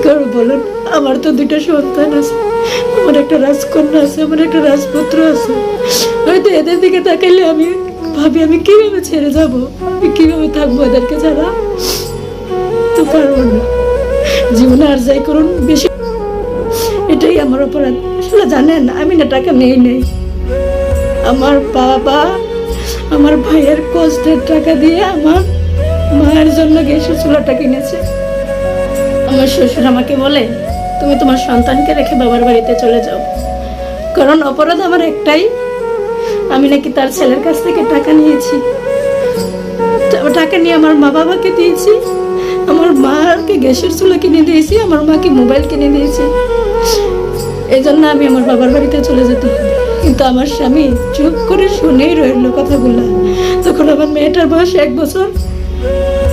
করবো বলুন? আমার তো দুইটা সন্তান আছে, আমার একটা রাজকন্যা আছে, আমার একটা রাজপুত্র আছে। হয়তো এদের দিকে তাকাইলে আমি ভাবি আমি কিভাবে ছেড়ে যাব, আমি কিভাবে থাকবো এদেরকে ছাড়া? তো পারবো না। জীবনে আর যাই করুন, বেশি এটাই আমার অপরাধ। আসলে জানেন, আমি না টাকা নেই। আমার বাবা আমার ভাইয়ের কষ্টের টাকা দিয়ে আমার মায়ের জন্য গ্যাসের চুলাটা কিনেছে। আমার শ্বশুর আমাকে বলে, তুমি তোমার সন্তানকে রেখে বাবার বাড়িতে চলে যাও, কারণ অপরাধ আমার একটাই, আমি নাকি তার ছেলের কাছ থেকে টাকা নিয়েছি। টাকা নিয়ে আমার মা বাবাকে দিয়েছি, আমার মাকে গ্যাসের চুলা কিনে দিয়েছি, আমার মাকে মোবাইল কিনে দিয়েছি। এই জন্য আমি আমার বাবার বাড়িতে চলে যেতে হবে। কিন্তু আমার স্বামী চুপ করে শুনেই রইল কথাগুলো। তখন আমার মেয়েটার বয়স 1 বছর।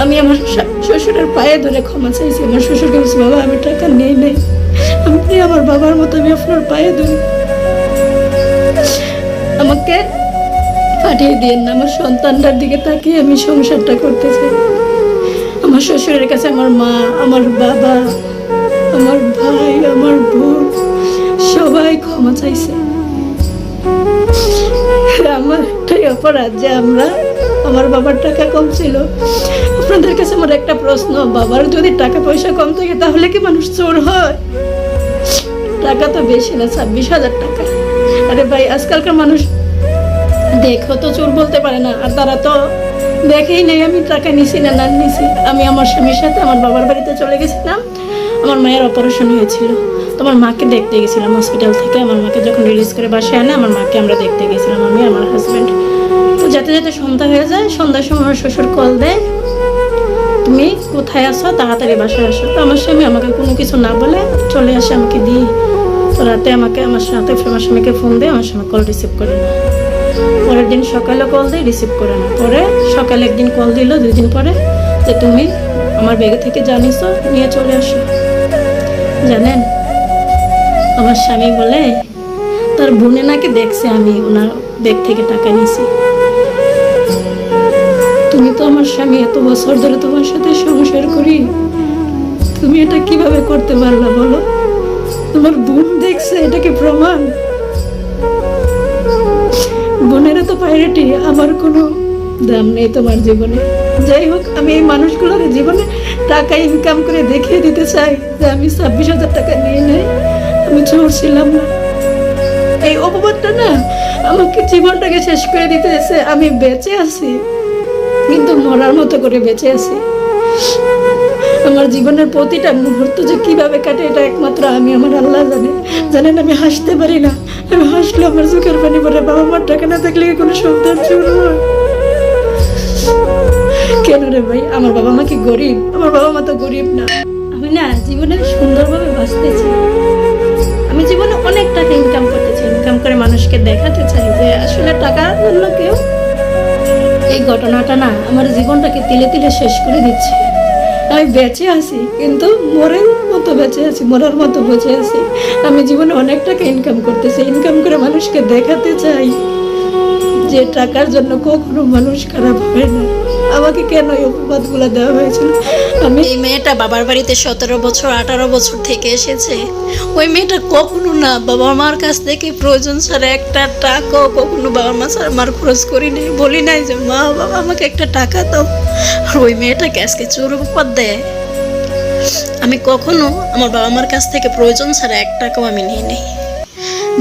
আমি আমার শ্বশুরের পায়ে ধরে ক্ষমা চাইছি। আমার শ্বশুরকে বলছি, বাবা আমি টাকা নেই, আপনি আমার বাবার মতো, আমি আপনার পায়ে ধরি, আমাকে পাঠিয়ে দিয়েন না। আমার সন্তানটার দিকে তাকিয়ে আমি সংসারটা করতে চাই। আমার শ্বশুরের কাছে আমার মা, আমার বাবা, আমার ভাই, আমার বোন সবাই ক্ষমা চাইছে। আমার একটাই অপরাধ যে আমার বাবার টাকা কম ছিল। আপনাদের কাছে আমার একটা প্রশ্ন, বাবার যদি টাকা পয়সা কম থাকে তাহলে কি মানুষ চোর হয়? টাকা তো বেশি না, 26,000 টাকা। আরে ভাই, আজকালকার মানুষ দেখো তো চোর বলতে পারে না, আর তারা তো দেখেই নেই আমি টাকা নিছি না নিছি। আমি আমার স্বামীর সাথে আমার বাবার বাড়িতে চলে গেছিলাম। আমার মায়ের অপারেশন হয়েছিল, তোমার মাকে দেখতে গেছিলাম হসপিটাল থেকে। আমার মাকে যখন রিলিজ করে বাসায় আনে, আমার মাকে আমরা দেখতে গেছিলাম, আমি আমার হাজব্যান্ড। তো যেতে যেতে সন্ধ্যা হয়ে যায়। সন্ধ্যার সময় আমার শ্বশুর কল দেয়, তুমি কোথায় আসো, তাড়াতাড়ি বাসায় আসো। তো আমার স্বামী আমাকে কোনো কিছু না বলে চলে আসে আমাকে দিয়ে। তো রাতে আমাকে আমার স্বামীকে ফোন দেয়, আমার স্বামী কল রিসিভ করে না। পরের দিন সকালে কল দেয়, রিসিভ করে না। পরে সকালে একদিন কল দিল, 2 দিন পরে, যে তুমি আমার ব্যাগ থেকে জানিছো, নিয়ে চলে আসো। জানেন, আমার স্বামী বলে তার বোনে নাকি দেখছে আমি ওনার ব্যাগ থেকে টাকা নিয়েছি। তুমি তো আমার স্বামী, এত বছর ধরে তোমার সাথে সংসার করি, তুমি এটা কিভাবে করতে পারলা বলো? তোমার বোন দেখছে, এটা কি প্রমাণ? বোনেরা তো প্রায়োরিটি, আমার কোনো দাম নেই তোমার জীবনে। যাই হোক, আমি এই মানুষগুলোর জীবনে টাকা ইনকাম করে দেখিয়ে দিতে চাই যে আমি 26,000 টাকা নিয়ে নেই, আমি চোর ছিলাম না। এই অপবাদটা না আমাকে জীবনটাকে শেষ করে দিতেছে। আমি বেঁচে আছি, কিন্তু মরার মতো করে বেঁচে আছি। আমার জীবনের প্রতিটা মুহূর্ত যে কিভাবে কাটে এটা একমাত্র আমি, আমার আল্লাহ জানে। জানেন, আমি হাসতে পারি না, আমি হাসলে আমার চোখের পানি পড়ে। বাবা মার টাকা না থাকলে কোনো সন্তান চোর হয়? কেন রে ভাই, আমার বাবা মা কি গরিব? আমার বাবা মা তো গরিব না। আমি না জীবনে সুন্দরভাবে বাঁচতে চাই। আমি জীবনে অনেক টাকা ইনকাম করতে চাই, ইনকাম করে মানুষকে দেখাতে চাই যে আসলে টাকার জন্য কেউ। এই ঘটনাটা না আমার জীবনটাকে তিলে তিলে শেষ করে দিচ্ছে। আমি বেঁচে আছি, কিন্তু মরার মতো বেঁচে আছি, মরার মতো বেঁচে আছি। আমি জীবনে অনেক টাকা ইনকাম করতেছি, ইনকাম করে মানুষকে দেখাতে চাই যে টাকার জন্য কখনো মানুষ খারাপ হয় না। আমাকে কেন এই অপবাদগুলো দেওয়া হয়েছিল? এই মেয়েটা বাবার বাড়িতে 17 বছর 18 বছর থেকে এসেছে। ওই মেয়েটা কখনো না বাবা মার কাছ থেকে প্রয়োজন ছাড়া একটা টাকাও কখনো বাবা মা ছাড়া মার খরচ করি নাই, বলি নাই যে মা বাবা আমাকে একটা টাকা দাও। আর ওই মেয়েটাকে আজকে চোর উপহার দেয়। আমি কখনো আমার বাবা মার কাছ থেকে প্রয়োজন ছাড়া 1 টাকাও আমি নিই নাই।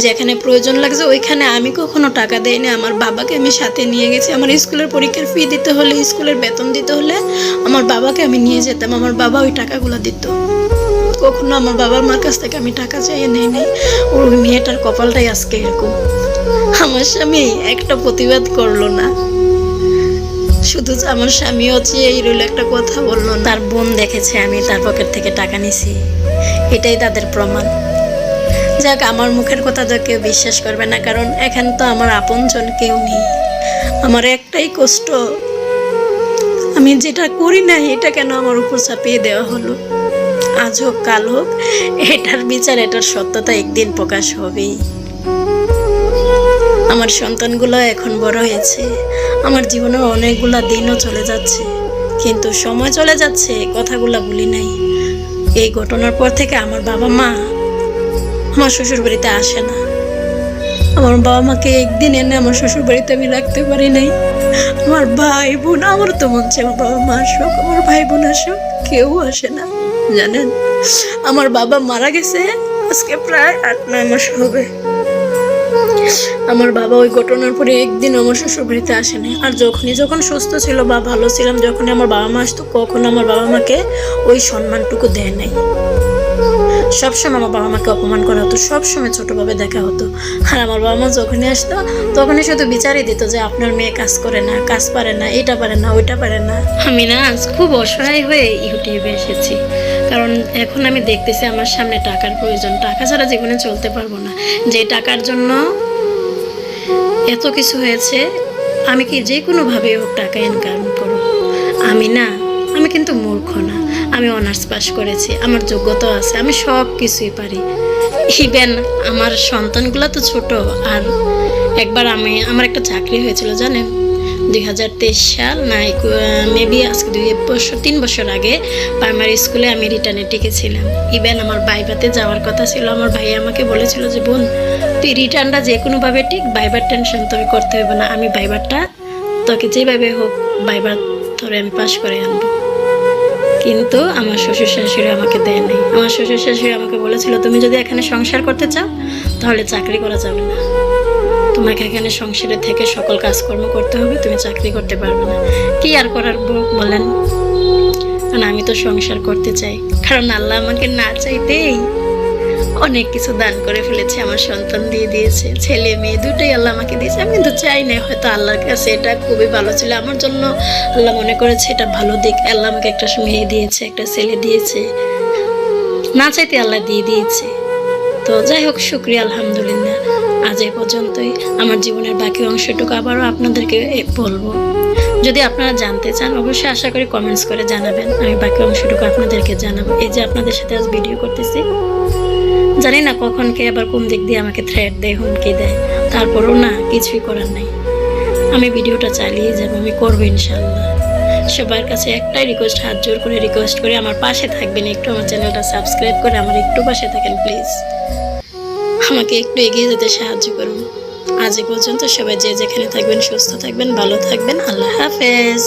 যেখানে প্রয়োজন লাগছে ওইখানে আমি কখনো টাকা দেই না। আমার বাবাকে আমি সাথে নিয়ে গেছি। আমার স্কুলের পরীক্ষার ফি দিতে হলে, স্কুলের বেতন দিতে হলে আমার বাবাকে আমি নিয়ে যেতাম, আমার বাবা ওই টাকাগুলো দিত। কখনো আমার বাবার মার কাছ থেকে আমি টাকা চাইয়ে নেই নাই। ওই মেয়েটার কপালটাই আজকে এরকম। আমার স্বামী একটা প্রতিবাদ করলো না, শুধু আমার স্বামী হচ্ছে এই রইল, একটা কথা বললো না। তার বোন দেখেছে আমি তার পকেট থেকে টাকা নিছি, এটাই তাদের প্রমাণ। যাক, আমার মুখের কথা তো কেউ বিশ্বাস করবে না, কারণ এখানে তো আমার আপনজন কেউ নেই। আমার একটাই কষ্ট, আমি যেটা করি না এটা কেন আমার উপর চাপিয়ে দেওয়া হলো। আজ হোক কাল হোক, এটার বিচার, এটার সত্যতা একদিন প্রকাশ হবেই। আমার সন্তানগুলো এখন বড় হয়েছে, আমার জীবনের অনেকগুলা দিনও চলে যাচ্ছে, কিন্তু সময় চলে যাচ্ছে, কথাগুলা ভুলি নাই। এই ঘটনার পর থেকে আমার বাবা মা আমার শ্বশুর বাড়িতে আসে না। আমার বাবা মাকে একদিন এনে আমার শ্বশুর বাড়িতে আমি রাখতে পারি নাই। আমার ভাই বোন, আমার তো মন চায় আমার বাবা মা আসুক, আমার ভাই বোন আসুক, কেউ আসে না। জানেন, আমার বাবা মারা গেছে আজকে প্রায় 8-9 মাস হবে। আমার বাবা ওই ঘটনার পরে একদিন আমার শ্বশুর বাড়িতে আসেনি। আর যখন সুস্থ ছিল বা ভালো ছিলাম, যখনই আমার বাবা মা আসতো, কখনো আমার বাবা মাকে ওই সম্মানটুকু দেয় নাই। সবসময় আমার বাবা মাকে অপমান করা হতো, সবসময় ছোটভাবে দেখা হতো। আর আমার বাবা মা যখনই আসতো তখনই শুধু বিচারই দিত যে আপনার মেয়ে কাজ করে না, কাজ পারে না, এটা পারে না, ওইটা পারে না। আমি না আজ খুব অসহায় হয়ে ইউটিউবে এসেছি, কারণ এখন আমি দেখতেছি আমার সামনে টাকার প্রয়োজন। টাকা ছাড়া জীবনে চলতে পারবো না। যে টাকার জন্য এত কিছু হয়েছে, আমি কি যে কোনোভাবে হোক টাকা ইনকাম করব। আমি কিন্তু মূর্খ না। আমি অনার্স পাস করেছি, আমার যোগ্যতা আছে, আমি সব কিছুই পারি। ইভেন আমার সন্তানগুলো তো ছোট। আর একবার আমার একটা চাকরি হয়েছিল জানেন, 2023 সাল না, মেবি আজকে 3 বছর আগে প্রাইমারি স্কুলে আমি রিটার্নে টিকেছিলাম। ইভেন আমার ভাইভাতে যাওয়ার কথা ছিল। আমার ভাই আমাকে বলেছিল যে বোন, তুই রিটার্নটা যে কোনোভাবে ঠিক, ভাইবার টেনশন তোকে করতে হবে না, আমি ভাইবারটা তোকে যেভাবে হোক ভাইবার ধরে আমি পাশ করে আনবো। কিন্তু আমার শ্বশুর শাশুড়ি আমাকে দেয় নাই। আমার শ্বশুর শাশুড়ি আমাকে বলেছিল, তুমি যদি এখানে সংসার করতে চাও তাহলে চাকরি করা যাবে না, তোমাকে এখানে সংসারে থেকে সকল কাজকর্ম করতে হবে, তুমি চাকরি করতে পারবে না। কি আর করার বলেন, কারণ আমি তো সংসার করতে চাই। কারণ আল্লাহ আমাকে না চাইতেই অনেক কিছু দান করে ফেলেছে, আমার সন্তান দিয়ে দিয়েছে, ছেলে মেয়ে দুটোই আল্লাহ আমাকে দিয়েছে। আমি কিন্তু চাই না, হয়তো আল্লাহর কাছে এটা খুবই ভালো ছিল আমার জন্য। আল্লাহ মনে করেছে এটা ভালো দিক, আল্লাহ আমাকে একটা মেয়ে দিয়েছে, একটা ছেলে দিয়েছে, না চাইতে আল্লাহ দিয়ে দিয়েছে। তো যাই হোক, শুকরিয়া, আলহামদুলিল্লাহ। আজ এই পর্যন্তই। আমার জীবনের বাকি অংশটুকু আবারও আপনাদেরকে বলবো। যদি আপনারা জানতে চান অবশ্যই আশা করি কমেন্টস করে জানাবেন, আমি বাকি অংশটুকু আপনাদেরকে জানাবো। এই যে আপনাদের সাথে আজ ভিডিও করতেছি, জানি না কখন কে আবার কোন দিক দিয়ে আমাকে থ্রেট দেয়, হুমকি দেয়, তারপরও না কিছুই করার নাই, আমি ভিডিওটা চালিয়ে যাবো, আমি করবো ইনশাল্লাহ। সবার কাছে একটাই রিকোয়েস্ট, হাত জোর করে রিকোয়েস্ট করে আমার পাশে থাকবেন, একটু আমার চ্যানেলটা সাবস্ক্রাইব করে আমার একটু পাশে থাকেন প্লিজ, আমাকে একটু এগিয়ে যেতে সাহায্য করুন। আজ এ পর্যন্ত। সবাই যে যেখানে থাকবেন সুস্থ থাকবেন, ভালো থাকবেন। আল্লাহ হাফেজ।